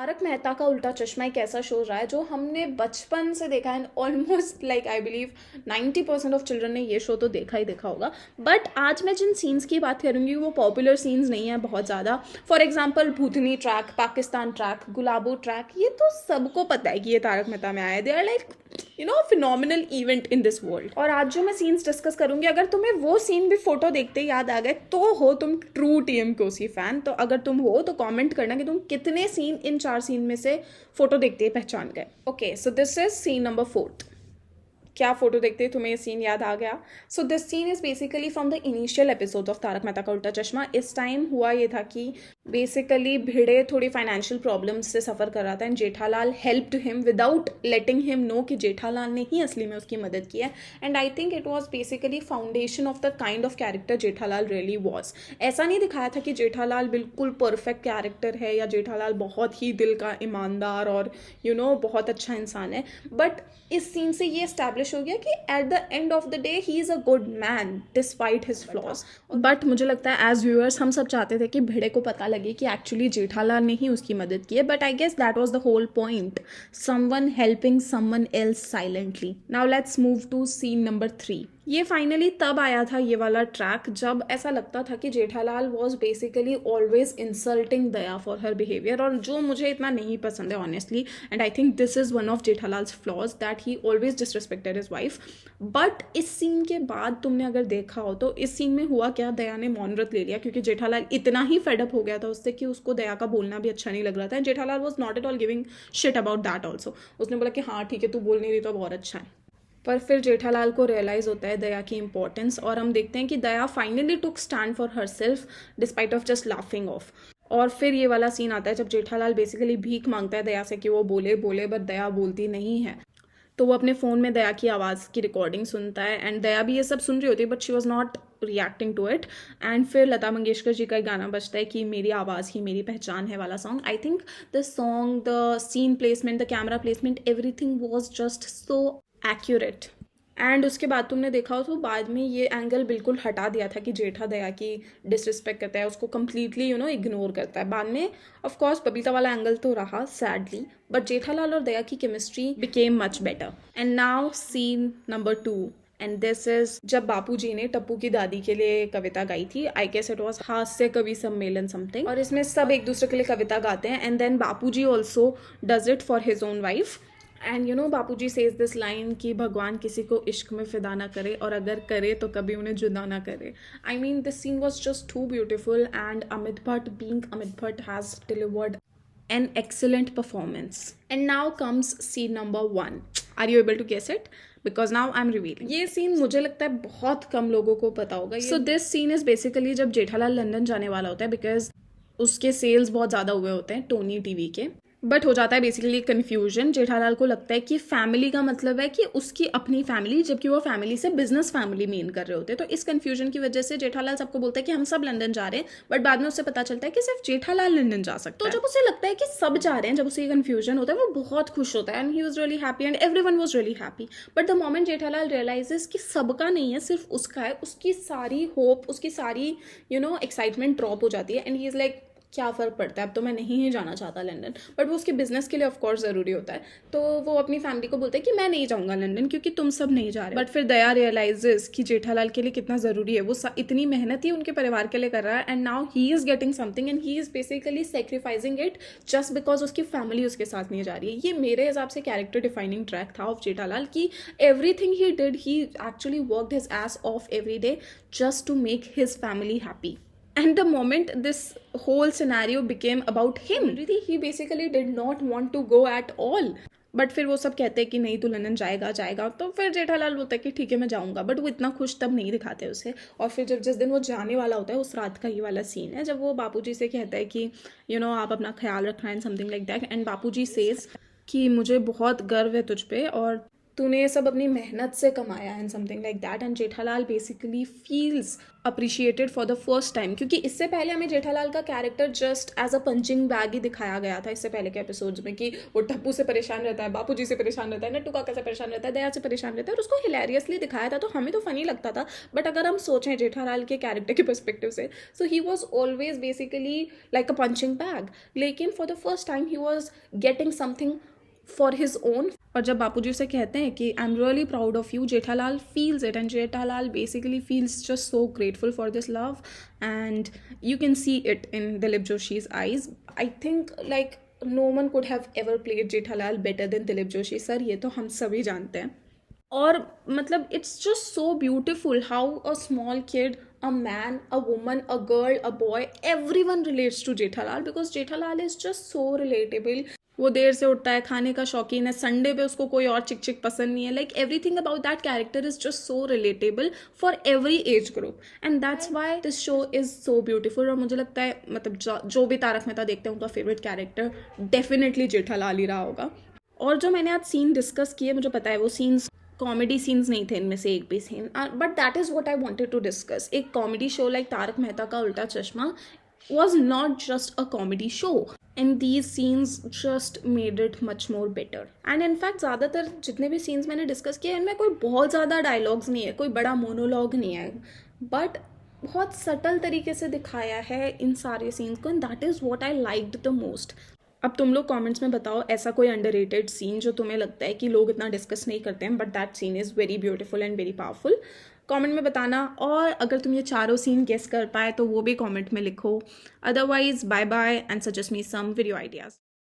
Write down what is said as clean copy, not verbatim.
तारक मेहता का उल्टा चश्मा एक ऐसा शो रहा है जो हमने बचपन से देखा है, almost like I believe 90% of children ने ये शो तो देखा ही देखा होगा। बट आज मैं जिन सीन्स की बात करूँगी वो पॉपुलर सीन्स नहीं है बहुत ज़्यादा। For example Bhootni track, Pakistan track, Gulabo track, ये तो सबको पता है कि ये तारक मेहता में आए। They are like phenomenal event in this world. और आज जो मैं सीन्स डिस्कस करूंगी, अगर तुम्हें वो सीन भी फोटो देखते याद आ गए तो हो तुम ट्रू टीएम कोसी फैन। तो अगर तुम हो तो कमेंट करना कि तुम कितने सीन इन 4 सीन में से फोटो देखते पहचान गए। Okay, so this is seen number 4। क्या फोटो देखते तुम्हें ये सीन याद आ गया? So this scene is basically from the initial episode of Taarak Mehta Ka Ooltah चश्मा। इस टाइम हुआ ये था कि बेसिकली भिड़े थोड़ी फाइनेंशियल प्रॉब्लम्स से सफ़र कर रहा था and Jethalal helped him without letting him know कि जेठालाल ने ही असली में उसकी मदद की है। And I think it was basically foundation of the kind of character Jethalal really was. ऐसा नहीं दिखाया था कि जेठालाल बिल्कुल परफेक्ट कैरेक्टर है या जेठालाल बहुत ही दिल का ईमानदार और बहुत अच्छा इंसान है। बट इस सीन से ये एस्टैब्लिश हो गया कि at the end of the day he is a good man despite his flaws. But मुझे लगता है एज व्यूअर्स हम सब चाहते थे कि भिड़े को पता लगे कि एक्चुअली जेठालाल ने ही उसकी मदद की है। But I guess that was the whole point, someone helping someone else silently. Now let's move to scene number 3। ये फाइनली तब आया था ये वाला ट्रैक जब ऐसा लगता था कि Jethalal was basically always insulting Daya for her behaviour, और जो मुझे इतना नहीं पसंद है honestly. And I think this is one of Jethalal's flaws that he always disrespected his wife. But इस सीन के बाद तुमने अगर देखा हो तो इस सीन में हुआ क्या, दया ने मौन व्रत ले लिया क्योंकि जेठालाल इतना ही फेडअप हो गया था उससे कि उसको दया का बोलना भी अच्छा नहीं लग रहा था। And Jethalal was not at all giving shit about that also. उसने बोला कि हाँ ठीक है, तू बोल नहीं रही तो बहुत अच्छा है। पर फिर जेठालाल को रियलाइज़ होता है दया की इंपॉर्टेंस, और हम देखते हैं कि Daya finally took stand for herself despite of just laughing off. और फिर ये वाला सीन आता है जब जेठालाल बेसिकली भीख मांगता है दया से कि वो बोले बट दया बोलती नहीं है। तो वो अपने फ़ोन में दया की आवाज़ की रिकॉर्डिंग सुनता है एंड दया भी ये सब सुन रही होती है but she was not reacting to it. And फिर लता मंगेशकर जी का एक गाना बजता है कि मेरी आवाज़ ही मेरी पहचान है वाला song. I think the song, the scene placement, the camera placement, everything was just so accurate. And उसके बाद तुमने देखा हो तो बाद में ये एंगल बिल्कुल हटा दिया था कि जेठा दया की डिसरिस्पेक्ट करता है, उसको कम्प्लीटली इग्नोर करता है। बाद में ऑफ कोर्स बबीता वाला एंगल तो रहा सैडली, बट जेठालाल और दया की chemistry became much better. And now scene number 2, and this is जब बापूजी ने टप्पू की दादी के लिए कविता गाई थी। आई गेस इट वॉज हास्य कवि सम्मेलन समथिंग, और इसमें सब एक दूसरे के लिए कविता गाते हैं and then Bapuji also does it for his own wife. And Bapuji says this line कि भगवान किसी को इश्क में फिदा ना करे और अगर करे तो कभी उन्हें जुदा ना करे। I mean this scene was just too beautiful and Amit Bhatt being Amit Bhatt has delivered an excellent performance. And now comes scene number 1. Are you able to guess it? Because now I'm revealing. ये सीन मुझे लगता है बहुत कम लोगों को पता होगा। So this scene is basically जब जेठालाल लंदन जाने वाला होता है बिकॉज उसके सेल्स बहुत ज़्यादा हुए होते हैं टोनी टीवी के। बट हो जाता है बेसिकली कन्फ्यूजन। जेठालाल को लगता है कि फैमिली का मतलब है कि उसकी अपनी फैमिली, जबकि वो फैमिली से बिजनेस फैमिली मीन कर रहे होते हैं। तो इस कन्फ्यूजन की वजह से जेठालाल सबको बोलता है कि हम सब लंदन जा रहे हैं, बट बाद में उससे पता चलता है कि सिर्फ जेठालाल लंदन जा सकता है। तो जब उसे लगता है कि सब जा रहे हैं, जब उसे ये कन्फ्यूजन होता है, वो बहुत खुश होता है and he was really happy and everyone was really happy. But the moment Jethalal realises कि सबका नहीं है, सिर्फ उसका है, उसकी सारी होप, उसकी सारी एक्साइटमेंट ड्रॉप हो जाती है एंड ही इज़ लाइक क्या फ़र्क पड़ता है, अब तो मैं नहीं ही जाना चाहता लंदन। बट वो उसके बिजनेस के लिए ऑफ कोर्स ज़रूरी होता है। तो वो अपनी फैमिली को बोलता है कि मैं नहीं जाऊँगा लंदन क्योंकि तुम सब नहीं जा रहे। बट फिर दया रियलाइजेस कि जेठालाल के लिए कितना ज़रूरी है, वो इतनी मेहनत ही उनके परिवार के लिए कर रहा है and now he is getting something and he is basically sacrificing it just because उसकी फैमिली उसके साथ नहीं जा रही है। ये मेरे हिसाब से कैरेक्टर डिफाइनिंग ट्रैक था ऑफ जेठालाल कि everything he did, he actually worked his ass off every day just to make his family happy. And the moment this whole scenario became about him, he basically did not want to go at all. But फिर वो सब कहते हैं कि नहीं तू London जाएगा, तो फिर जेठालाल बोलता है कि ठीक है मैं जाऊँगा। बट वो इतना खुश तब नहीं दिखाते उसे। और फिर जब जिस दिन वो जाने वाला होता है, उस रात का ये वाला सीन है जब वो बापूजी से कहता है कि आप अपना ख्याल रखना and something like that. And Bapuji says कि मुझे बहुत गर्व है तुझ पे और तूने ये सब अपनी मेहनत से कमाया and something like that. And Jethalal basically feels appreciated for the first time, क्योंकि इससे पहले हमें जेठालाल का character just as a punching bag ही दिखाया गया था इससे पहले के एपिसोड्स में, कि वो टप्पू से परेशान रहता है, बापूजी से परेशान रहता है, नट्टू काका से परेशान रहता है, दया से परेशान रहता है, और उसको हिलेरियसली दिखाया था तो हमें तो फनी लगता था. बट अगर हम सोचें जेठालाल के कैरेक्टर के पर्सपेक्टिव से, so he was always basically like a punching bag. लेकिन for the first time he was getting something for his own. और जब बापूजी से कहते हैं कि I am really proud of you, Jethalal feels it, and Jethalal basically feels just so grateful for this love, and you can see it in Dilip Joshi's eyes. I think like no one could have ever played Jethalal better than Dilip Joshi sir, ये तो हम सभी जानते हैं. और मतलब it's just so beautiful how a small kid, a man, a woman, a girl, a boy, everyone relates to Jethalal because Jethalal is just so relatable. वो देर से उठता है, खाने का शौकीन है, संडे पे उसको कोई और चिक चिक पसंद नहीं है. Like everything about that character is just so relatable for every age group, and that's why this show is so beautiful. और मुझे लगता है मतलब जो भी तारक मेहता देखते हैं उनका फेवरेट कैरेक्टर डेफिनेटली जेठालाल ही रहा होगा. और जो मैंने आज सीन डिस्कस किए, मुझे पता है वो सीन्स कॉमेडी सीन्स नहीं थे इनमें से एक भी scene, but that is what I wanted to discuss. एक comedy show like Taarak Mehta Ka Ooltah चश्मा was not just a comedy show, and these scenes just made it much more better. And in fact ज़्यादातर जितने भी scenes मैंने discuss किए इनमें कोई बहुत ज़्यादा डायलॉग्स नहीं है, कोई बड़ा मोनोलॉग नहीं है, बट बहुत सटल तरीके से दिखाया है इन सारे सीन्स को, and that is what I liked the most. अब तुम लोग कमेंट्स में बताओ ऐसा कोई अंडररेटेड सीन जो तुम्हें लगता है कि लोग इतना डिस्कस नहीं करते हैं, but that scene is very beautiful and very powerful. Comment में बताना, और अगर तुम ये चारों सीन गेस कर पाए तो वो भी कमेंट में लिखो. Otherwise bye bye and suggest me some video ideas.